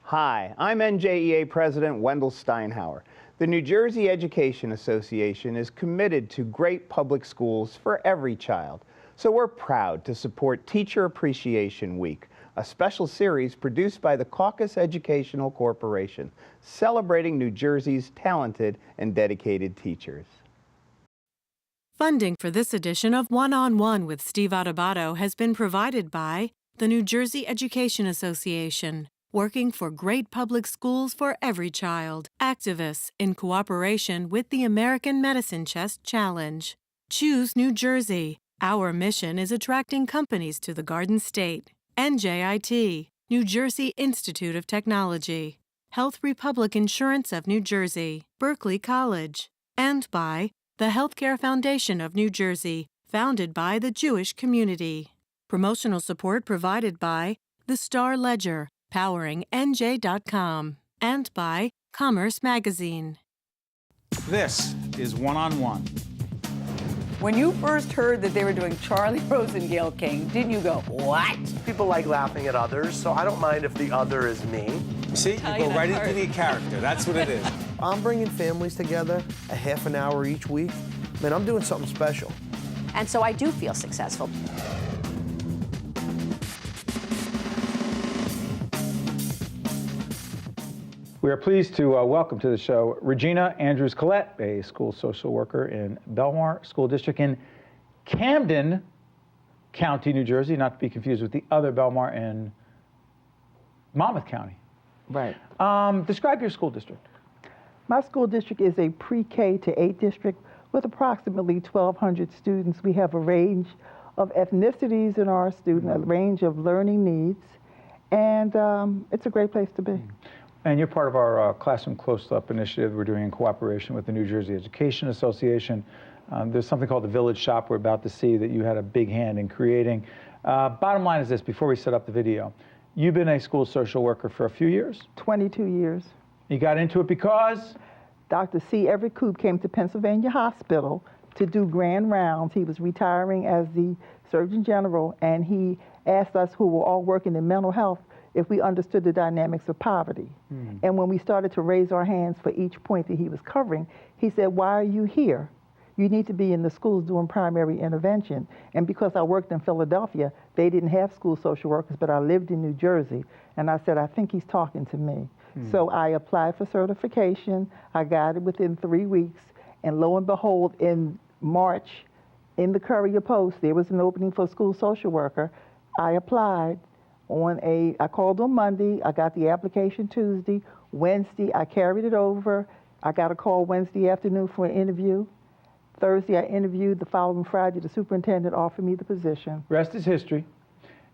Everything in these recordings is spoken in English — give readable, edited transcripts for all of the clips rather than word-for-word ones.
Hi, I'm NJEA President Wendell Steinhauer. The New Jersey Education Association is committed to great public schools for every child. So we're proud to support Teacher Appreciation Week, a special series produced by the Caucus Educational Corporation, celebrating New Jersey's talented and dedicated teachers. Funding for this edition of One-on-One with Steve Adubato has been provided by the New Jersey Education Association, working for great public schools for every child. Activists in cooperation with the American Medicine Chest Challenge. Choose New Jersey. Our mission is attracting companies to the Garden State. NJIT, New Jersey Institute of Technology. Health Republic Insurance of New Jersey, Berkeley College. And by the Healthcare Foundation of New Jersey, founded by the Jewish community. Promotional support provided by the Star Ledger, powering NJ.com, and by Commerce Magazine. This is One-on-One. When you first heard that they were doing Charlie Rose and Gayle King, didn't you go, what? People like laughing at others, so I don't mind if the other is me. See, you go right into the character. That's what it is. I'm bringing families together a half an hour each week. Man, I'm doing something special. And so I do feel successful. We are pleased to welcome to the show Regina Andrews-Colette, a school social worker in Belmar School District in Camden County, New Jersey, not to be confused with the other Belmar in Monmouth County. Right. Describe your school district. My school district is a pre-K to 8 district with approximately 1,200 students. We have a range of ethnicities in our student, a range of learning needs, and it's a great place to be. And you're part of our Classroom Close-Up initiative we're doing in cooperation with the New Jersey Education Association. There's something called the Village Shop we're about to see that you had a big hand in creating. Bottom line is this, before we set up the video, you've been a school social worker for a few years? 22 years. You got into it because? Dr. C. Everett Koop came to Pennsylvania Hospital to do grand rounds. He was retiring as the Surgeon General, and he asked us, who were all working in mental health, if we understood the dynamics of poverty. And when we started to raise our hands for each point that he was covering, he said, why are you here? You need to be in the schools doing primary intervention. And because I worked in Philadelphia, they didn't have school social workers, but I lived in New Jersey. And I said, I think he's talking to me. So I applied for certification. I got it within 3 weeks. And lo and behold, in March, in the Courier Post, there was an opening for a school social worker. I applied. I called on Monday, I got the application Tuesday, Wednesday I carried it over, I got a call Wednesday afternoon for an interview. Thursday I interviewed, the following Friday the superintendent offered me the position. Rest is history.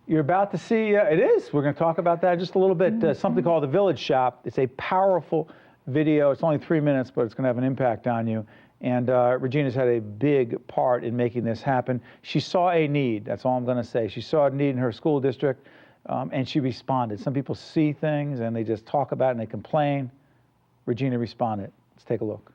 You're about to see, it is, we're going to talk about that just a little bit, something called the Village Shop. It's a powerful video, it's only 3 minutes, but it's going to have an impact on you. And Regina's had a big part in making this happen. She saw a need, that's all I'm going to say. She saw a need in her school district. And she responded. Some people see things and they just talk about it and they complain. Regina responded. Let's take a look.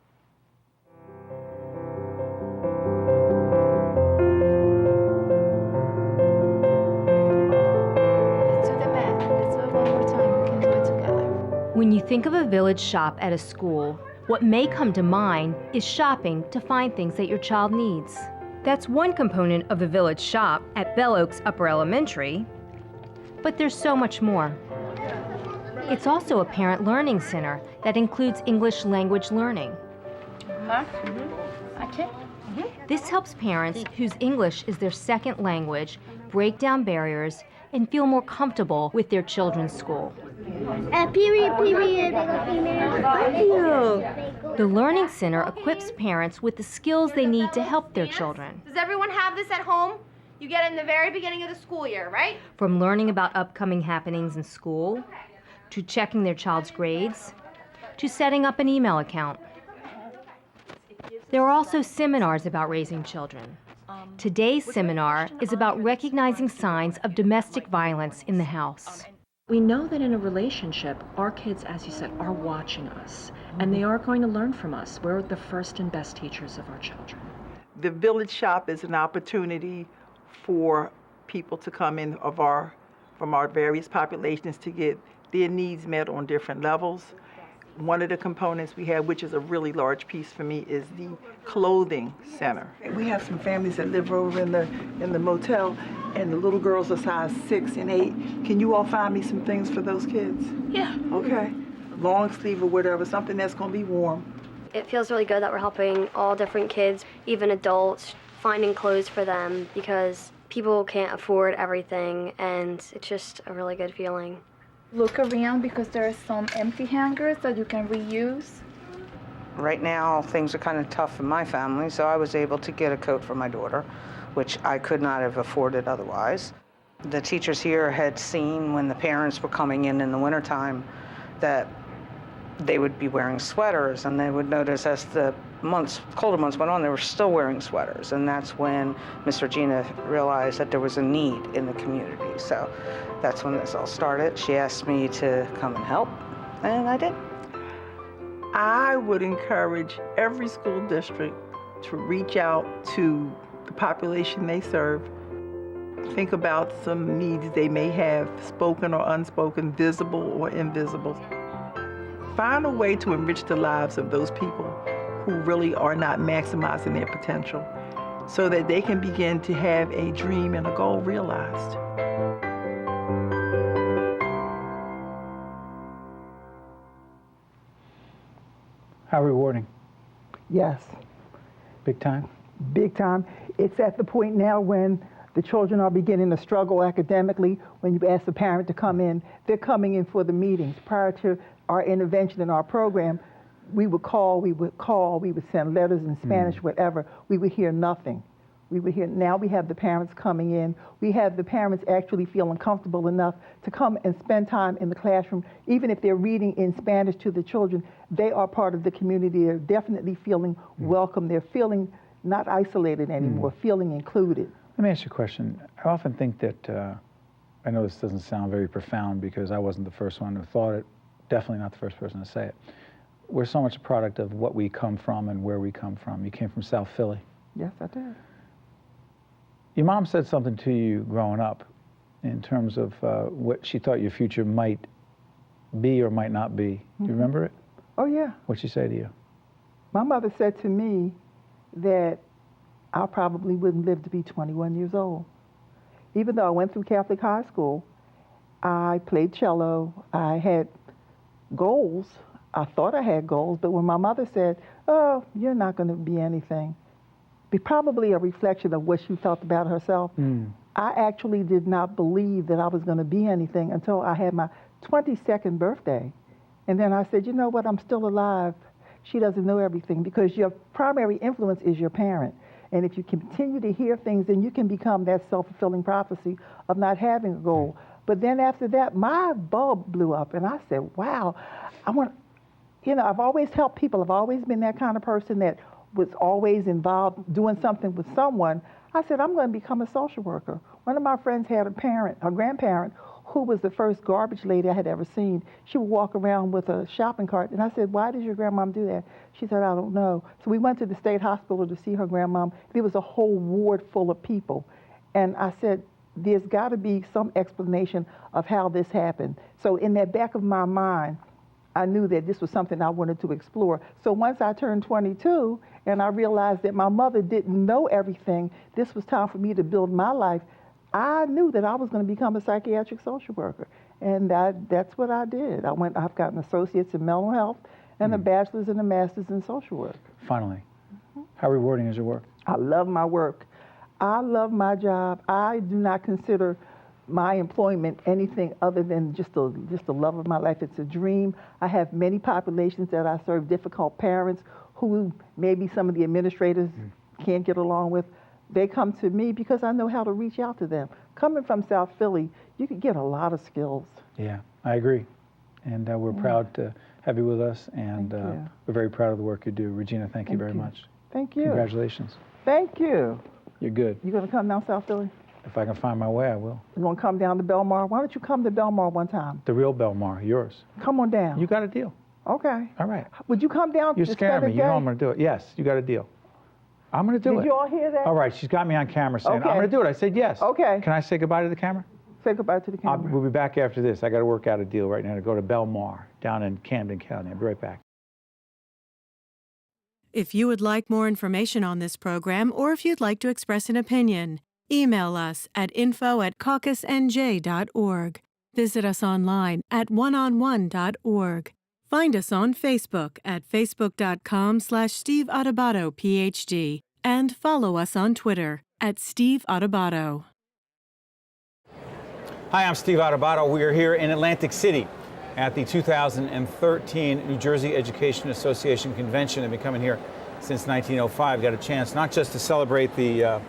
Let's do the math. Let's do it one more time. We can do it together. When you think of a village shop at a school, what may come to mind is shopping to find things that your child needs. That's one component of the village shop at Bell Oaks Upper Elementary. But there's so much more. It's also a parent learning center that includes English language learning. This helps parents whose English is their second language break down barriers and feel more comfortable with their children's school. Period. The Learning Center equips parents with the skills they need to help their children. Does everyone have this at home? You get it in the very beginning of the school year, right? From learning about upcoming happenings in school, to checking their child's grades, to setting up an email account. There are also seminars about raising children. Today's seminar is about recognizing signs of domestic violence in the house. We know that in a relationship, our kids, as you said, are watching us, and they are going to learn from us. We're the first and best teachers of our children. The Village Shop is an opportunity for people to come in from our various populations to get their needs met on different levels. One of the components we have, which is a really large piece for me, is the clothing center. We have some families that live over in the motel, and the little girls are size 6 and 8. Can you all find me some things for those kids? Yeah. Okay. Long sleeve or whatever, something that's going to be warm. It feels really good that we're helping all different kids, even adults, finding clothes for them because people can't afford everything, and it's just a really good feeling. Look around because there are some empty hangers that you can reuse. Right now, things are kind of tough in my family, so I was able to get a coat for my daughter, which I could not have afforded otherwise. The teachers here had seen when the parents were coming in the wintertime that they would be wearing sweaters, and they would notice as the colder months went on, they were still wearing sweaters, and that's when Miss Regina realized that there was a need in the community. So that's when this all started. She asked me to come and help, and I did. I would encourage every school district to reach out to the population they serve. Think about some needs they may have, spoken or unspoken, visible or invisible. Find a way to enrich the lives of those people who really are not maximizing their potential so that they can begin to have a dream and a goal realized. How rewarding? Yes. Big time? Big time. It's at the point now when the children are beginning to struggle academically. When you ask the parent to come in, they're coming in for the meetings. Prior to our intervention in our program, we would send letters in Spanish, whatever. We would hear nothing. Now we have the parents coming in. We have the parents actually feeling comfortable enough to come and spend time in the classroom. Even if they're reading in Spanish to the children, they are part of the community. They're definitely feeling welcome. They're feeling not isolated anymore, feeling included. Let me ask you a question. I often think that, I know this doesn't sound very profound because I wasn't the first one who thought it, definitely not the first person to say it. We're so much a product of what we come from and where we come from. You came from South Philly. Yes, I did. Your mom said something to you growing up in terms of what she thought your future might be or might not be. Do you remember it? Oh, yeah. What'd she say to you? My mother said to me that I probably wouldn't live to be 21 years old. Even though I went through Catholic high school, I played cello, I had goals. I thought I had goals, but when my mother said, oh, you're not going to be anything, probably a reflection of what she felt about herself. I actually did not believe that I was going to be anything until I had my 22nd birthday. And then I said, you know what, I'm still alive. She doesn't know everything because your primary influence is your parent. And if you continue to hear things, then you can become that self-fulfilling prophecy of not having a goal. But then after that, my bulb blew up and I said, wow, I've always helped people. I've always been that kind of person that was always involved doing something with someone. I said, I'm going to become a social worker. One of my friends had a grandparent who was the first garbage lady I had ever seen. She would walk around with a shopping cart. And I said, why does your grandmom do that? She said, I don't know. So we went to the state hospital to see her grandmom. There was a whole ward full of people. And I said, there's got to be some explanation of how this happened. So in that back of my mind, I knew that this was something I wanted to explore. So once I turned 22 and I realized that my mother didn't know everything, this was time for me to build my life, I knew that I was going to become a psychiatric social worker. And that's what I did. I've got an associate's in mental health and a bachelor's and a master's in social work. Finally, how rewarding is your work? I love my work. I love my job. I do not consider my employment anything other than just the love of my life. It's a dream. I have many populations that I serve, difficult parents who maybe some of the administrators can't get along with. They come to me because I know how to reach out to them. Coming from South Philly, you can get a lot of skills. Yeah, I agree. And we're proud to have you with us, and we're very proud of the work you do. Regina, thank you very much. Thank you. Congratulations. Thank you. You're good. You going to come down South Philly? If I can find my way, I will. You want to come down to Belmar? Why don't you come to Belmar one time? The real Belmar, yours. Come on down. You got a deal. Okay. All right. Would you come down? You're scaring me. You know I'm going to do it. Yes, you got a deal. I'm going to do it. Did you all hear that? All right, she's got me on camera saying, I'm going to do it. I said yes. Okay. Can I say goodbye to the camera? Say goodbye to the camera. We'll be back after this. I got to work out a deal right now to go to Belmar down in Camden County. I'll be right back. If you would like more information on this program, or if you'd like to express an opinion, email us at info@caucusnj.org. Visit us online at oneonone.org. Find us on Facebook at facebook.com/Steve Adubato, PhD, and follow us on Twitter at Steve Adubato. Hi, I'm Steve Adubato. We are here in Atlantic City at the 2013 New Jersey Education Association Convention. I've been coming here since 1905. Got a chance not just to celebrate the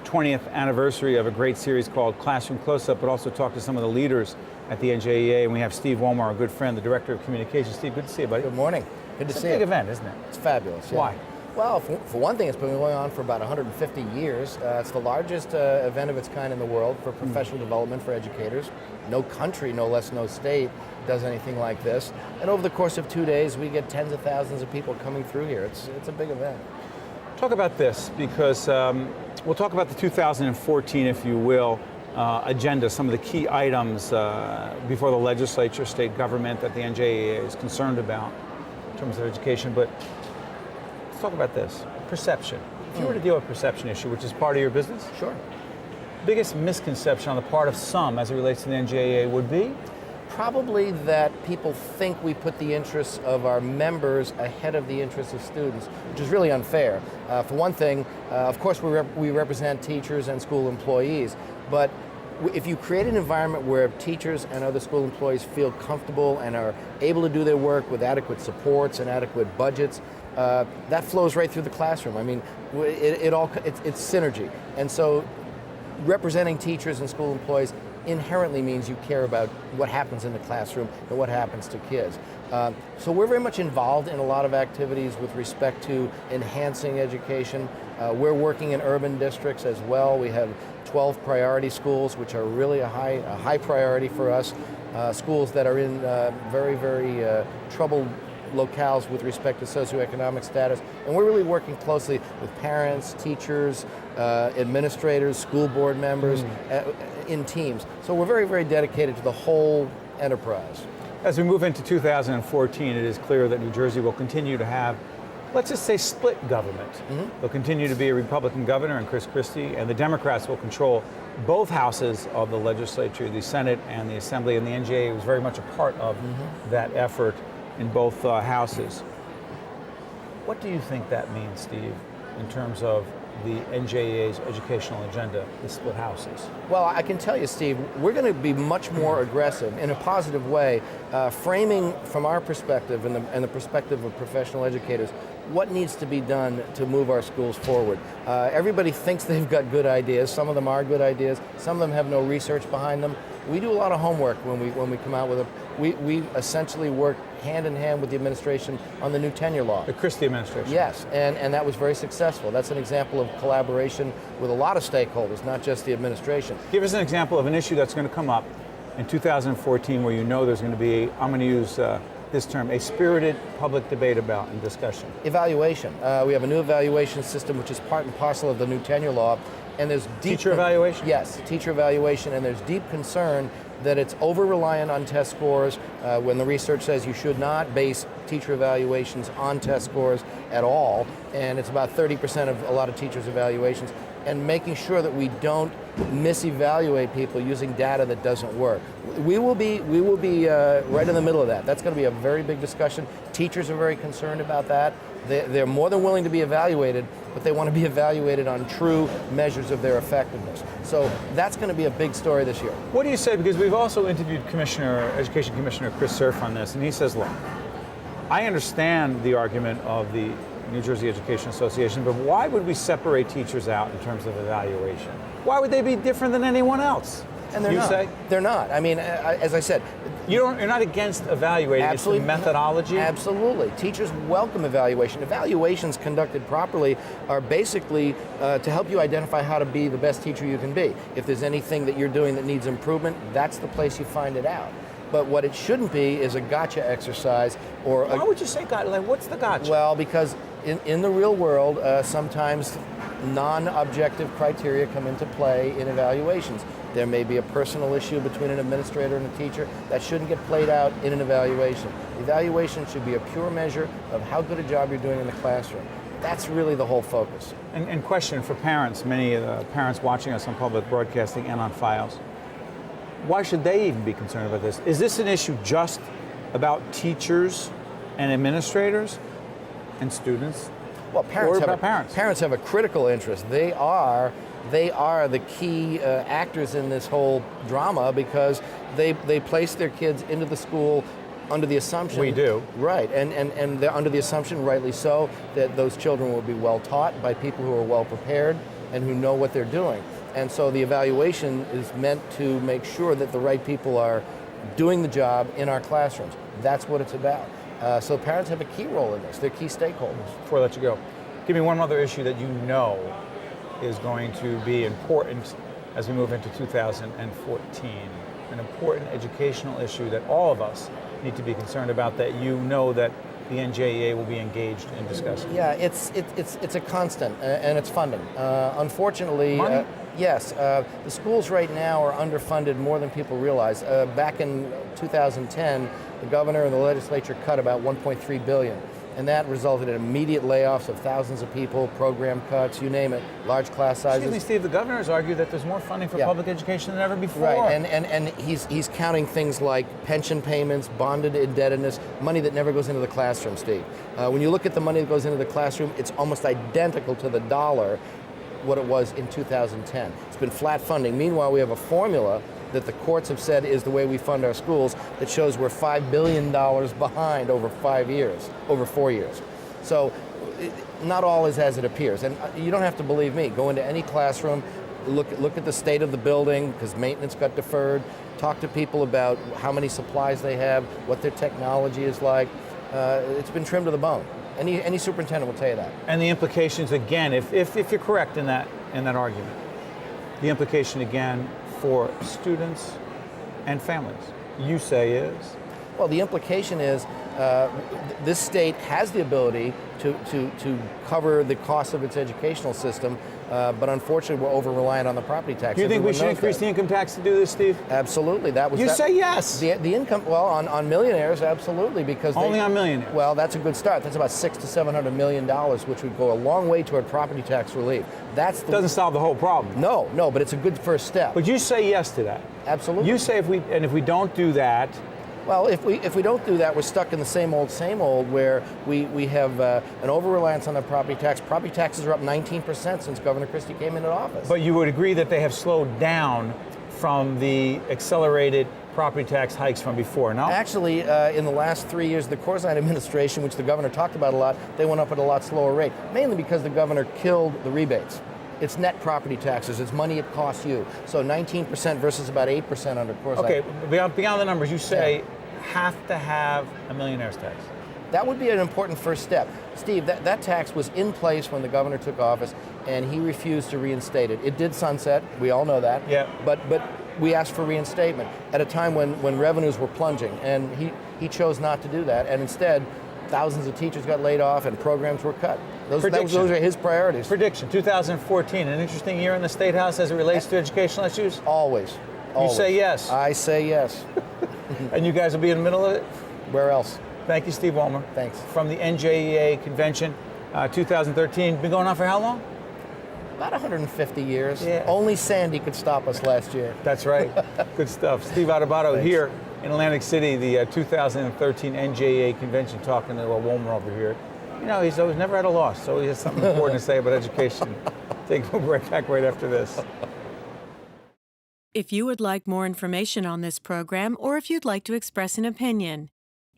20th anniversary of a great series called Classroom Close-Up, but also talk to some of the leaders at the NJEA. And we have Steve Wollmer, a good friend, the Director of Communications. Steve, good to see you, buddy. Good morning. Good to see you. It's a big event, isn't it? It's fabulous. Yeah. Why? Well, for one thing, it's been going on for about 150 years. It's the largest event of its kind in the world for professional development for educators. No country, no less no state, does anything like this. And over the course of 2 days, we get tens of thousands of people coming through here. It's a big event. Talk about this, because we'll talk about the 2014, if you will, agenda, some of the key items before the legislature, state government that the NJEA is concerned about in terms of education. But let's talk about this, perception. If you were to deal with perception issue, which is part of your business? Sure. Biggest misconception on the part of some as it relates to the NJEA would be? Probably that people think we put the interests of our members ahead of the interests of students, which is really unfair. For one thing, of course we represent teachers and school employees, but if you create an environment where teachers and other school employees feel comfortable and are able to do their work with adequate supports and adequate budgets, that flows right through the classroom. I mean, it's synergy. And so representing teachers and school employees inherently means you care about what happens in the classroom and what happens to kids. So we're very much involved in a lot of activities with respect to enhancing education. We're working in urban districts as well. We have 12 priority schools, which are really a high priority for us. Schools that are in very, very troubled locales with respect to socioeconomic status. And we're really working closely with parents, teachers, administrators, school board members in teams. So we're very, very dedicated to the whole enterprise. As we move into 2014, it is clear that New Jersey will continue to have, let's just say, split government. There'll continue to be a Republican governor and Chris Christie, and the Democrats will control both houses of the legislature, the Senate and the Assembly, and the NJEA was very much a part of that effort in both houses. What do you think that means, Steve, in terms of the NJEA's educational agenda, the split houses? Well, I can tell you, Steve, we're going to be much more aggressive in a positive way, framing from our perspective and the perspective of professional educators what needs to be done to move our schools forward. Everybody thinks they've got good ideas. Some of them are good ideas. Some of them have no research behind them. We do a lot of homework when we come out with them. We essentially work hand in hand with the administration on the new tenure law. The Christie administration. Yes, and that was very successful. That's an example of collaboration with a lot of stakeholders, not just the administration. Give us an example of an issue that's going to come up in 2014 where you know there's going to be, I'm going to use this term, a spirited public debate about and discussion. Evaluation. We have a new evaluation system which is part and parcel of the new tenure law. And there's deep teacher evaluation? Yes, teacher evaluation, and there's deep concern that it's over-reliant on test scores when the research says you should not base teacher evaluations on test scores at all, and it's about 30% of a lot of teachers' evaluations, and making sure that we don't misevaluate people using data that doesn't work. We will be right in the middle of that. That's going to be a very big discussion. Teachers are very concerned about that. They're more than willing to be evaluated, but they want to be evaluated on true measures of their effectiveness. So that's going to be a big story this year. What do you say? Because we've also interviewed Education Commissioner Chris Cerf on this, and he says, look, I understand the argument of the New Jersey Education Association, but why would we separate teachers out in terms of evaluation? Why would they be different than anyone else? And they're not. Say? They're not. I mean, as I said, you're not against evaluating. Absolutely. It's the methodology. Absolutely. Teachers welcome evaluation. Evaluations conducted properly are basically to help you identify how to be the best teacher you can be. If there's anything that you're doing that needs improvement, that's the place you find it out. But what it shouldn't be is a gotcha exercise or Why would you say gotcha? Like, what's the gotcha? Well, because in the real world, sometimes non-objective criteria come into play in evaluations. There may be a personal issue between an administrator and a teacher. That shouldn't get played out in an evaluation. Evaluation should be a pure measure of how good a job you're doing in the classroom. That's really the whole focus. And question for parents, many of the parents watching us on public broadcasting and on Files, why should they even be concerned about this? Is this an issue just about teachers and administrators and students? Well, parents have a critical interest. They are the key actors in this whole drama because they place their kids into the school under the assumption. We do. Right, and they're under the assumption, rightly so, that those children will be well taught by people who are well prepared and who know what they're doing. And so the evaluation is meant to make sure that the right people are doing the job in our classrooms. That's what it's about. So parents have a key role in this. They're key stakeholders. Before I let you go, give me one other issue that you know is going to be important as we move into 2014. An important educational issue that all of us need to be concerned about, that you know that the NJEA will be engaged in discussing. Yeah, it's a constant, and it's funding. Unfortunately, money? Yes, the schools right now are underfunded more than people realize. Back in 2010, the governor and the legislature cut about $1.3 billion. And that resulted in immediate layoffs of thousands of people, program cuts, you name it, large class sizes. Excuse me, Steve, the governor has argued that there's more funding for public education than ever before. Right, and he's counting things like pension payments, bonded indebtedness, money that never goes into the classroom, Steve. When you look at the money that goes into the classroom, it's almost identical to the dollar what it was in 2010. It's been flat funding. Meanwhile, we have a formula that the courts have said is the way we fund our schools that shows we're $5 billion behind over 4 years. So not all is as it appears. And you don't have to believe me. Go into any classroom, look at the state of the building because maintenance got deferred, talk to people about how many supplies they have, what their technology is like. It's been trimmed to the bone. Any superintendent will tell you that. And the implications, again, if you're correct in that argument, the implication again for students and families, you say is? Well, the implication is this state has the ability to cover the cost of its educational system, but unfortunately we're over-reliant on the property tax. Do you think we should increase the income tax to do this, Steve? Absolutely. You say yes. The income, well, on millionaires, absolutely, because only on millionaires. Well, that's a good start. That's about $600 to $700 million, which would go a long way toward property tax relief. Doesn't solve the whole problem. No, but it's a good first step. But you say yes to that. Absolutely. You say if we don't do that. Well, if we don't do that, we're stuck in the same old where we have an over-reliance on the property tax. Property taxes are up 19% since Governor Christie came into office. But you would agree that they have slowed down from the accelerated property tax hikes from before, no? Actually, in the last 3 years, the Corzine administration, which the governor talked about a lot, they went up at a lot slower rate, mainly because the governor killed the rebates. It's net property taxes. It's money it costs you. So 19% versus about 8% under Corzine. Okay, beyond the numbers, you say have to have a millionaire's tax. That would be an important first step. Steve, that tax was in place when the governor took office, and he refused to reinstate it. It did sunset. We all know that. Yeah. But we asked for reinstatement at a time when revenues were plunging, and he chose not to do that, and instead, thousands of teachers got laid off and programs were cut. Those are his priorities. Prediction, 2014, an interesting year in the State House as it relates to educational issues? Always. You say yes? I say yes. And you guys will be in the middle of it? Where else? Thank you, Steve Wollmer. Thanks. From the NJEA convention, 2013. Been going on for how long? About 150 years. Yeah. Only Sandy could stop us last year. That's right. Good stuff. Steve Adubato here in Atlantic City, the 2013 NJEA convention, talking to Wollmer over here. You know, he's never at a loss, so he has something important to say about education. We'll be right back right after this. If you would like more information on this program, or if you'd like to express an opinion,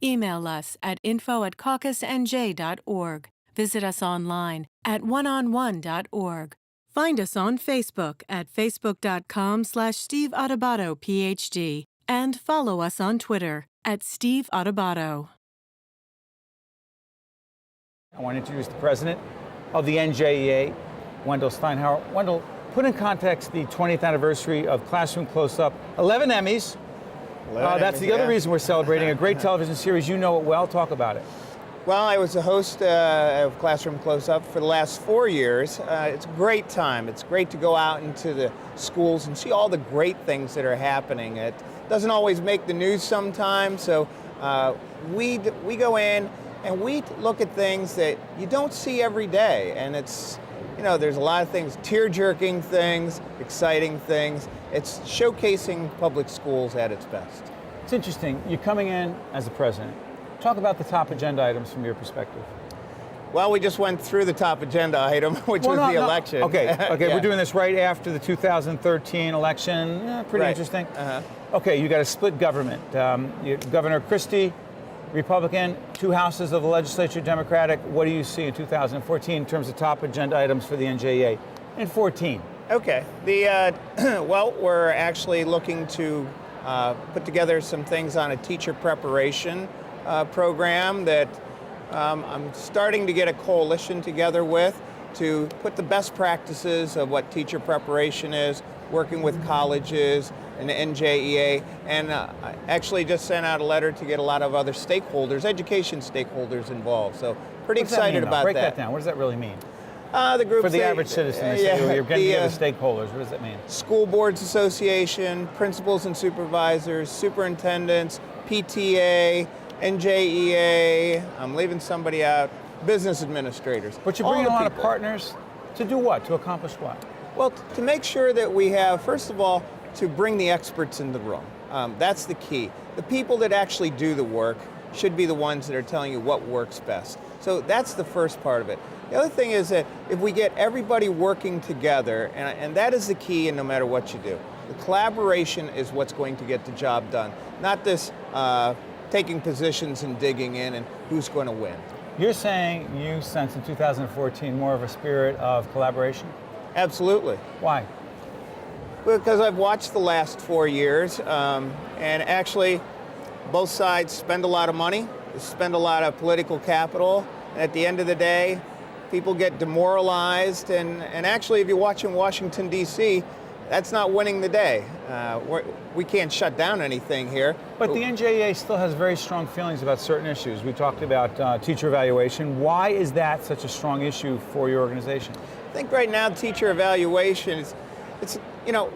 email us at info@caucusnj.org. Visit us online at oneonone.org. Find us on Facebook at facebook.com/Steve Adubato, PhD, and follow us on Twitter at Steve Adubato. I want to introduce the president of the NJEA, Wendell Steinhauer. Wendell, put in context the 20th anniversary of Classroom Close-Up. 11 Emmys. That's the other reason we're celebrating. A great television series. You know it well. Talk about it. Well, I was the host of Classroom Close-Up for the last 4 years. It's a great time. It's great to go out into the schools and see all the great things that are happening. It doesn't always make the news sometimes, so we go in and we look at things that you don't see every day. And it's, you know, there's a lot of things, tear-jerking things, exciting things. It's showcasing public schools at its best. It's interesting. You're coming in as the president. Talk about the top agenda items from your perspective. Well, we just went through the top agenda item, which was the election. Okay, Yeah. we're doing this right after the 2013 election. Pretty interesting. Okay, you got a split government. Governor Christie, Republican, 2 houses of the legislature, Democratic. What do you see in 2014 in terms of top agenda items for the NJEA in 14? Okay, well, we're actually looking to put together some things on a teacher preparation program that I'm starting to get a coalition together with to put the best practices of what teacher preparation is, working with colleges and the NJEA, and I actually just sent out a letter to get a lot of other stakeholders, education stakeholders involved. So pretty excited about that. Break that down. What does that really mean? The groups for the average citizen, they say you're getting together stakeholders. What does that mean? School Boards Association, principals and supervisors, superintendents, PTA, NJEA, I'm leaving somebody out, business administrators. But you're bringing a lot of partners to do what? To accomplish what? Well, to make sure that we have, first of all, to bring the experts in the room. That's the key. The people that actually do the work should be the ones that are telling you what works best. So that's the first part of it. The other thing is that if we get everybody working together, and that is the key in no matter what you do, the collaboration is what's going to get the job done, not this taking positions and digging in and who's going to win. You're saying you sense in 2014 more of a spirit of collaboration? Absolutely. Why? Because I've watched the last 4 years, and actually both sides spend a lot of money, spend a lot of political capital, and at the end of the day, people get demoralized, and actually if you watch in Washington, D.C., that's not winning the day. We can't shut down anything here. But the NJEA still has very strong feelings about certain issues. We talked about teacher evaluation. Why is that such a strong issue for your organization? I think right now teacher evaluation it's you know,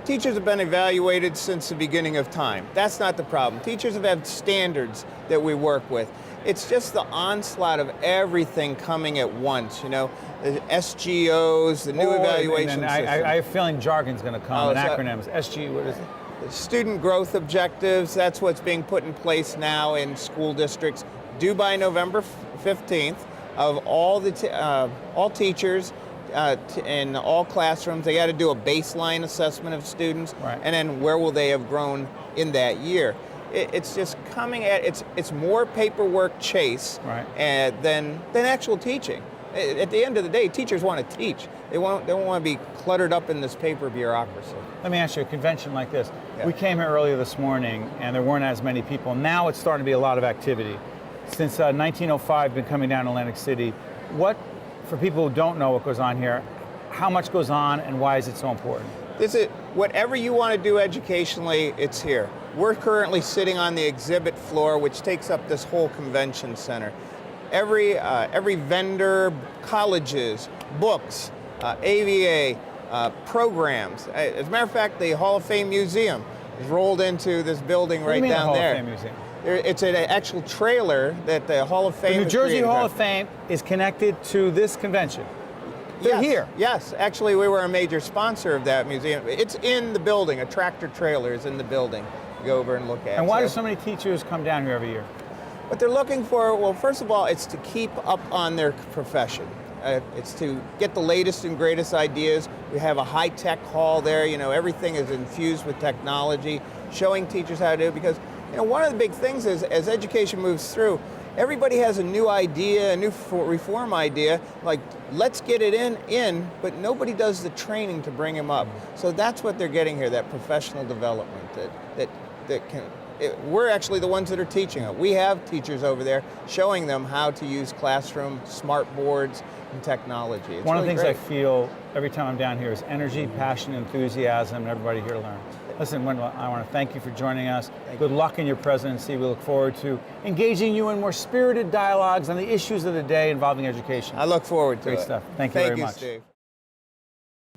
teachers have been evaluated since the beginning of time. That's not the problem. Teachers have had standards that we work with. It's just the onslaught of everything coming at once, you know, the SGOs, the new evaluation system. I have a feeling jargon's going to come, acronyms. SG, what is it? The student growth objectives, that's what's being put in place now in school districts, due by November 15th, of all teachers in all classrooms. They got to do a baseline assessment of students, and then where will they have grown in that year. It's just coming at, it's more paperwork chase than actual teaching. At the end of the day, teachers want to teach. They don't want to be cluttered up in this paper bureaucracy. Let me ask you, a convention like this. Yeah. We came here earlier this morning and there weren't as many people. Now it's starting to be a lot of activity. Since 1905, been coming down to Atlantic City. What, for people who don't know what goes on here, how much goes on and why is it so important? Whatever you want to do educationally, it's here. We're currently sitting on the exhibit floor, which takes up this whole convention center. Every vendor, colleges, books, AVA, programs. As a matter of fact, the Hall of Fame Museum is rolled into this building right down there. Hall of Fame Museum? It's an actual trailer that the Hall of Fame. The New Jersey Hall of Fame is connected to this convention. They're here. Yes, actually we were a major sponsor of that museum. It's in the building, a tractor trailer is in the building. Go over and look at it. And why do so many teachers come down here every year? What they're looking for, well, first of all, it's to keep up on their profession. It's to get the latest and greatest ideas. We have a high-tech hall there, you know, everything is infused with technology, showing teachers how to do it, because, you know, one of the big things is, as education moves through, everybody has a new idea, a new reform idea, like, let's get it in, but nobody does the training to bring them up. So that's what they're getting here, that professional development, that can, we're actually the ones that are teaching it. We have teachers over there showing them how to use classroom, smart boards, and technology. It's One of the really things great. I feel every time I'm down here is energy, passion, enthusiasm, and everybody here to learn. Listen, Wendell, I want to thank you for joining us. Good luck in your presidency. We look forward to engaging you in more spirited dialogues on the issues of the day involving education. I look forward to it. Great stuff. Thank you very much. Steve.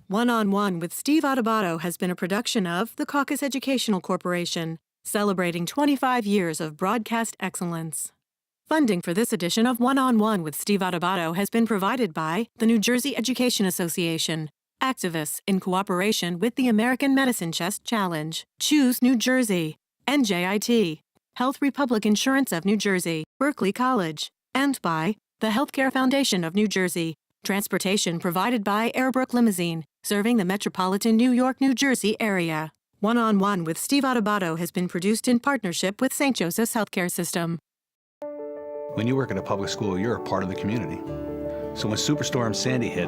One-on-One with Steve Adubato has been a production of the Caucus Educational Corporation, celebrating 25 years of broadcast excellence. Funding for this edition of One-on-One with Steve Adubato has been provided by the New Jersey Education Association, activists in cooperation with the American Medicine Chest Challenge, Choose New Jersey, NJIT, Health Republic Insurance of New Jersey, Berkeley College, and by the Healthcare Foundation of New Jersey. Transportation provided by Airbrook Limousine, serving the metropolitan New York, New Jersey area. One-on-One with Steve Adubato has been produced in partnership with St. Joseph's Healthcare System. When you work at a public school, you're a part of the community. So when Superstorm Sandy hit,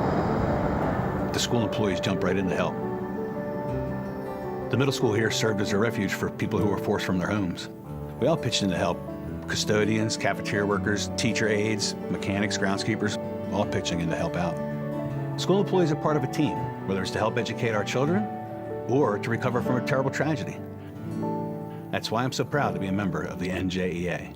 the school employees jumped right in to help. The middle school here served as a refuge for people who were forced from their homes. We all pitched in to help. Custodians, cafeteria workers, teacher aides, mechanics, groundskeepers, all pitching in to help out. School employees are part of a team, whether it's to help educate our children or to recover from a terrible tragedy. That's why I'm so proud to be a member of the NJEA.